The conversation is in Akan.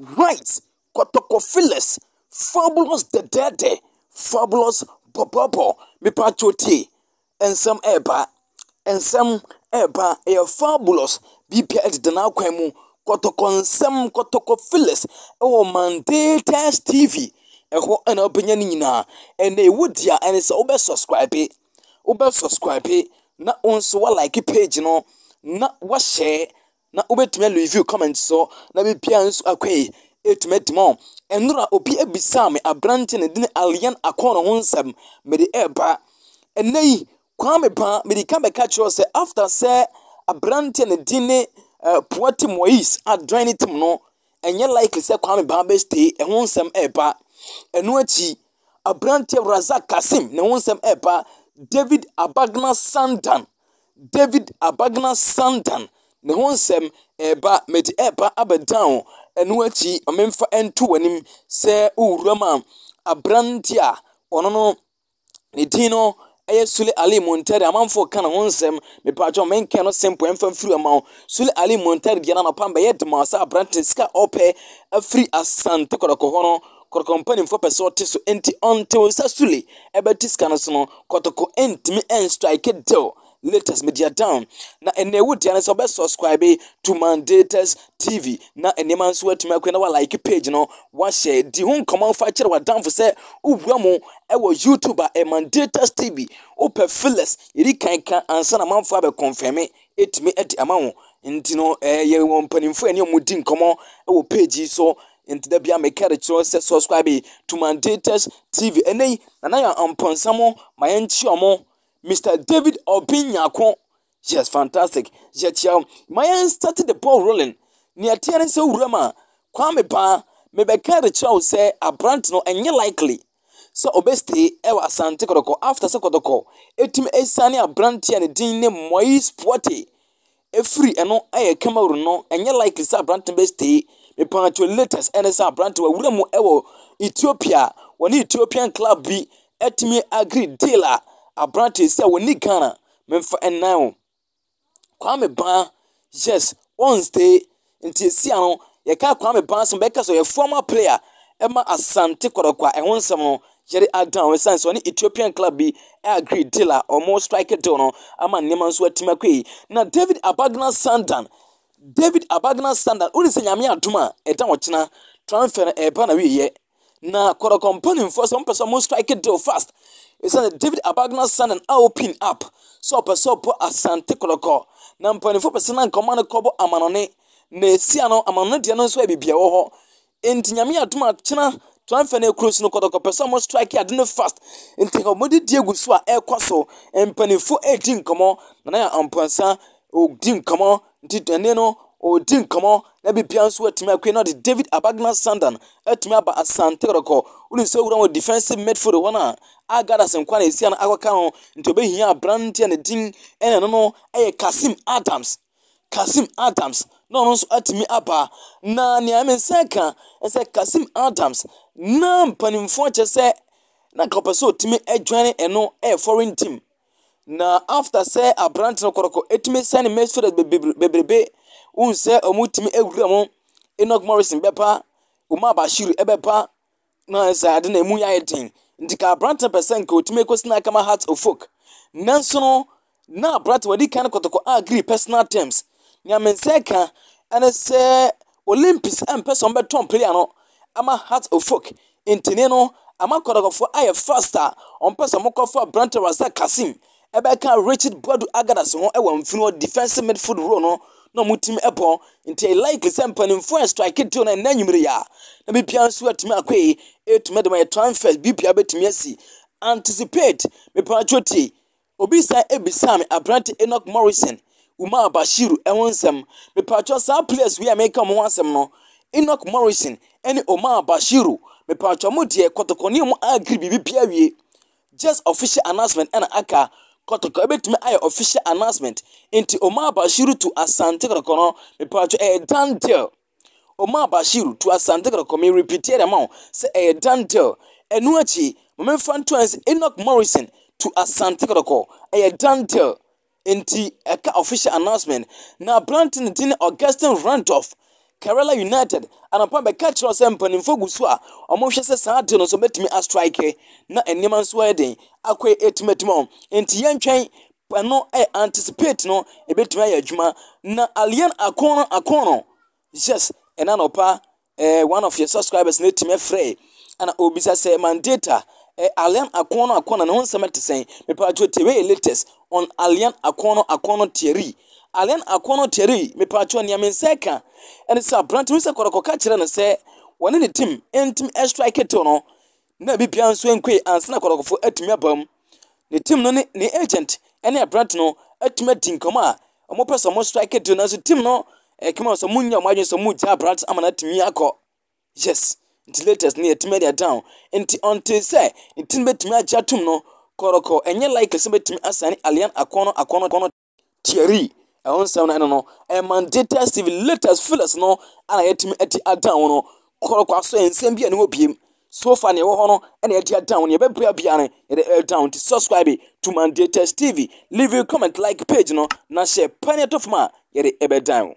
Right, Kotoko Phyllis, fabulous the dead, fabulous popopo, me patroti, and some eba, a fabulous, BPH the now quemu, Kotoko and some Kotoko Phyllis, oh Monday Test TV, and what an opinion and they would ya and it's over subscribe it, not on so like a page, not what share. Na ubetime review comment so na be pia nso akwai etumetimo enura obi ebisa me abrante ne dine alien akono ho nsam me de eba enei kwame pa me de ka be catch say after say abrante ne dine poati mois adjoin it no enye likely say kwame pa be stay e ho nsam eba enu achi abrante Razak Kassim ne ho nsam eba David Abagna Sandan ne honsem eba meti eba abedan enu achi amemfa entu wanim se uwurama abrantia ono no ne dino eye Sule Ali Muntari amanfo kana honsem me pacho menke no simple emfa mfiri ama Sule Ali Muntari dia na pamba yedma sa abrantia ska ope afri asante kodoko hono company for person so enti until sa Sule ebeti ska no so no Kotoko entimi en strike deal latest media down na ene wudi ane so be subscribe to Mandators TV na ene man so atumi akwa na like page no wa share di hun common fa kire wa down for say uwura mu e wo YouTuber e Mandators TV o Phyllis yiri kankan ansa na man fa be confirm etumi edi amawo nti no ye won panimfo ene mu di nkomo e wo page so nti da bia me kare cho say subscribe to Mandators TV ene na ya amponsamo mayenchi omo Mr. David Obinyako, yes, fantastic. Yet, my started the ball rolling. Near Terence Urama, Kwame Pa, maybe carry chow say a brand no and ye likely. So obesti ewa Sante Kotoko after Sokotoko. Etim a sunny a brand and dine Moise Poite. A free and no air Cameroon no and ye likely sa brand besti. Me pancho letters and sa brand to a Uramu ewo Ethiopia when Ethiopian club be etime agree dealer. Abrante say we need Ghana memfa and now Kwame Ba yes on stay until see ano ye ka Kwame Ba so be ka so ye former player Emma Asante Kodokwa e won sam no yere adan we sense on Ethiopian club be agree dealer or more striker deal no ama neman so atima kwe na David Abagna Sandan uri se nyame aduma e dan ochina transfer e ba na we ye na Kodoko company for some person more striker deal fast. It's a David Abagna son and open up. So Asante Kotoko. Nampani for person and command kobo amanone. Ne siano amano diano so bibia ho. Enti nyame atuma china transfer ne cruise no Kotoko person mo strike ya dino fast. Enti homodi diegu so a ekwaso empani fo 18 komo na ya ampansa o din komo nti ene no o din komo na bibia so atuma akwe no de David Abagna Sandan atuma aba Asante Kotoko. Uni so wura defensive midfield wana agada sem kwa na esi na akwaka ho nti obehia brand and din ene no Kassim Adams no so atimi aba na ne amensaka ese Kassim Adams na mpanimfo che se na kopeso timi adwane eno foreign team na after say a brand no Kotoko etimi sign midfield bebrebe unse omutimi ewura mo Enoch Morrison bepa Uma Bashiru ebepa na esa ade na emu ya eten ndika brand person ko timi kwesina kama heart of folk nanso no na brand wadi kan Kotoko agree personal terms nya menseka ane se Olympics and person beton player no ama heart of folk intine no ama Kotoko for aye faster on person mo for brand Razak Kassim ebeka Richard Bodu Agadas ho e wamfunu defensive midfield role no mutim epo nti like sempan info strike to na nanyumre ya na bibia so atimi akwai etume de my transfer bibia betimi asi anticipate me patroti obisa ebisa me abrante Enoch Morrison Uma Bashiru ewonsem me patro sa players we make am wansem no Enoch Morrison ene Uma Bashiru me patro mo de Kotoko ni mo agree bibia wie just official announcement and aka Kotoko ebetime aye official announcement into Uma Bashiru to Asante Kotoko me patro done deal Uma Bashiru to Asante Kotoko me repeat the amount say done deal enu achi mo fan twins Enoch Morrison to Asante Kotoko done deal into aka official announcement na planting din Augustine Randolph Kerala United and upon the catch or some Panifoguswa, or Moshe Satin, so met me a striker, not a Niman's wedding, Aqua 8 metmon, and Tian Chain, but no, I anticipate no, a bit my juma, na alien a corner. Yes, and anopa, one of your subscribers need to me fray, and Obisa say mandata. Alien Akono and one summit to say, me pacho TV latest on Alien Akono Thierry. Alien Akono Thierry, me pacho Niamin Seka, and it's a brand to Kotoko catcher and say, one in the team, and team a striker tono, Nabi Pian Swing Quay and Snakoro for Etmia the team no ni agent, any a brand no, Etmetin Coma, a more person more striker to Nazi team no, a come on some munya margin some mucha brats amanat miako. Yes. Until latest near Timedia down, until say, until met me a chatum no, Kotoko, and ye like a submit me as an alien Akono Thierry. I won't sound I don't know, and mandata civil letters fill us no, and I ate me at the down no, Kotoko so and send me an opium. So funny, oh, and at your down, your baby piano, and down to subscribe to Mandatas TV. Leave your comment like page no, na share panic of ma, yet a bed down.